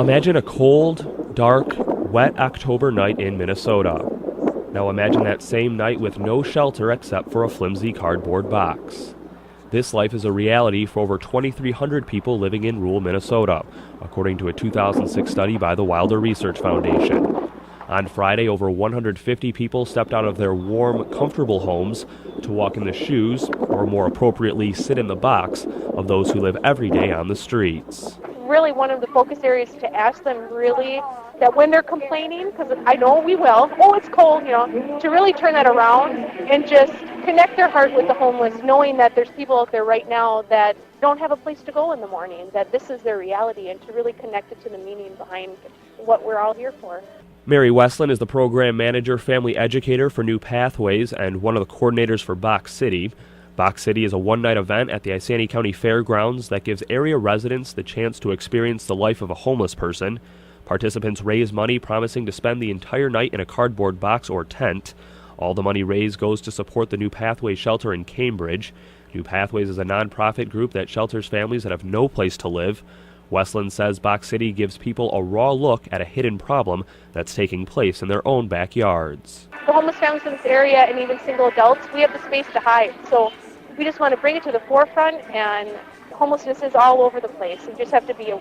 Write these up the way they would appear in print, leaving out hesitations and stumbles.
Imagine a cold, dark, wet October night in Minnesota. Now imagine that same night with no shelter except for a flimsy cardboard box. This life is a reality for over 2,300 people living in rural Minnesota, according to a 2006 study by the Wilder Research Foundation. On Friday, over 150 people stepped out of their warm, comfortable homes to walk in the shoes, or more appropriately, sit in the box, of those who live every day on the streets. Really one of the focus areas to ask them really that when they're complaining, because I know we will, oh, it's cold, to really turn that around and just connect their heart with the homeless, knowing that there's people out there right now that don't have a place to go in the morning, that this is their reality, and to really connect it to the meaning behind what we're all here for. Mary Westland is the program manager, family educator for New Pathways, and one of the coordinators for Box City. Box City is a one-night event at the Isani County Fairgrounds that gives area residents the chance to experience the life of a homeless person. Participants raise money, promising to spend the entire night in a cardboard box or tent. All the money raised goes to support the New Pathways shelter in Cambridge. New Pathways is a nonprofit group that shelters families that have no place to live. Westland says Box City gives people a raw look at a hidden problem that's taking place in their own backyards. The homeless families in this area, and even single adults, we have the space to hide. So we just want to bring it to the forefront, and homelessness is all over the place. You just have to be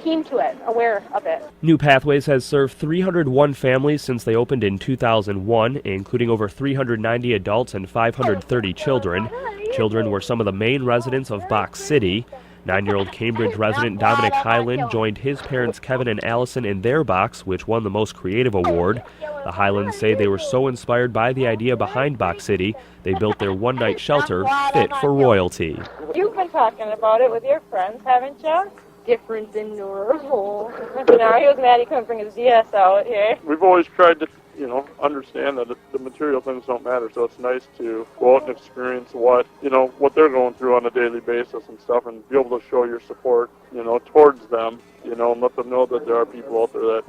keen to it, aware of it. New Pathways has served 301 families since they opened in 2001, including over 390 adults and 530 children. Children were some of the main residents of Box City. 9-year-old Cambridge resident Dominic Highland joined his parents Kevin and Allison in their box, which won the Most Creative Award. The Highlands say they were so inspired by the idea behind Box City, they built their one-night shelter fit for royalty. You've been talking about it with your friends, haven't you? Different than normal. Now he was mad he couldn't bring his DS out here. We've always tried to, understand that the material things don't matter, so it's nice to go out and experience what they're going through on a daily basis and stuff, and be able to show your support, towards them, and let them know that there are people out there that,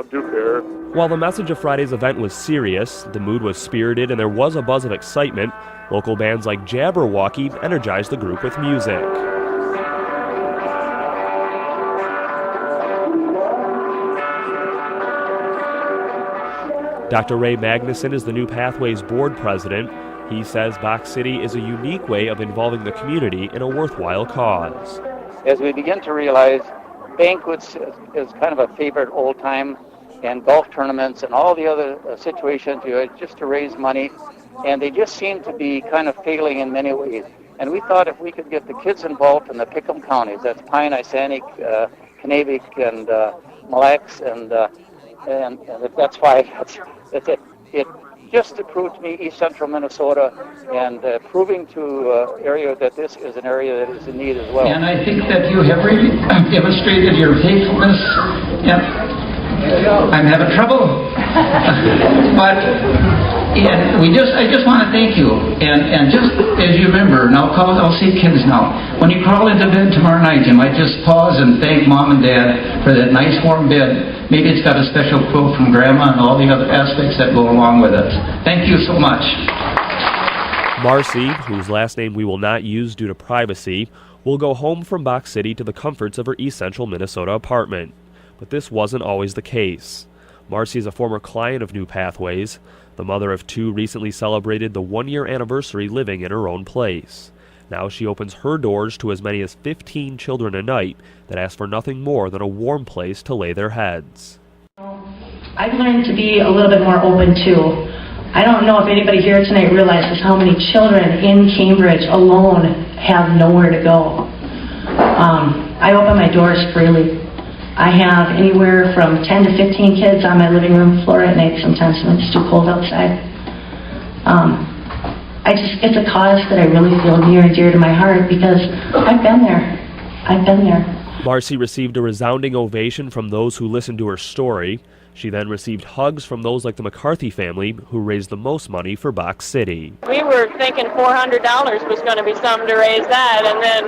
do care. While the message of Friday's event was serious, the mood was spirited, and there was a buzz of excitement. Local bands like Jabberwocky energized the group with music. Dr. Ray Magnuson is the New Pathways board president. He says Box City is a unique way of involving the community in a worthwhile cause. As we begin to realize banquets is kind of a favorite old time, and golf tournaments and all the other situations just to raise money, and they just seem to be kind of failing in many ways. And we thought if we could get the kids involved in the Pickham counties, that's Pine, Isanic, Kanavik, and Mille Lacs, and that's why it just to prove to me East Central Minnesota, and proving to area that this is an area that is in need as well. And I think that you have really demonstrated your faithfulness. I'm having trouble, but I just want to thank you. And just as you remember, I'll say kids now. When you crawl into bed tomorrow night, you might just pause and thank Mom and Dad for that nice warm bed. Maybe it's got a special quilt from Grandma and all the other aspects that go along with it. Thank you so much. Marcy, whose last name we will not use due to privacy, will go home from Box City to the comforts of her East Central Minnesota apartment. But this wasn't always the case. Marcy is a former client of New Pathways. The mother of two recently celebrated the one-year anniversary living in her own place. Now she opens her doors to as many as 15 children a night that ask for nothing more than a warm place to lay their heads. I've learned to be a little bit more open too. I don't know if anybody here tonight realizes how many children in Cambridge alone have nowhere to go. I open my doors freely. I have anywhere from 10 to 15 kids on my living room floor at night sometimes when it's too cold outside. It's a cause that I really feel near and dear to my heart because I've been there. Marcy received a resounding ovation from those who listened to her story. She then received hugs from those like the McCarthy family, who raised the most money for Box City. We were thinking $400 was going to be something to raise that, and then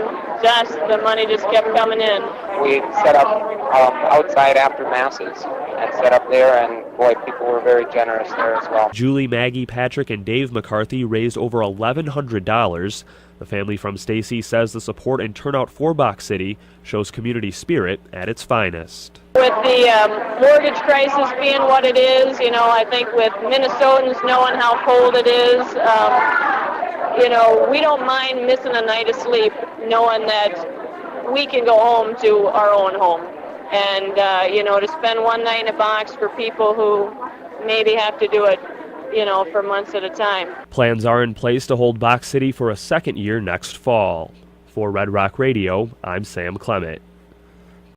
the money just kept coming in. We set up outside after masses and set up there, and boy, people were very generous there as well. Julie, Maggie, Patrick, and Dave McCarthy raised over $1,100. The family from Stacy says the support and turnout for Box City shows community spirit at its finest. With the mortgage crisis being what it is, I think with Minnesotans knowing how cold it is, we don't mind missing a night of sleep knowing that we can go home to our own home. And, to spend one night in a box for people who maybe have to do it, for months at a time. Plans are in place to hold Box City for a second year next fall. For Red Rock Radio, I'm Sam Klemet.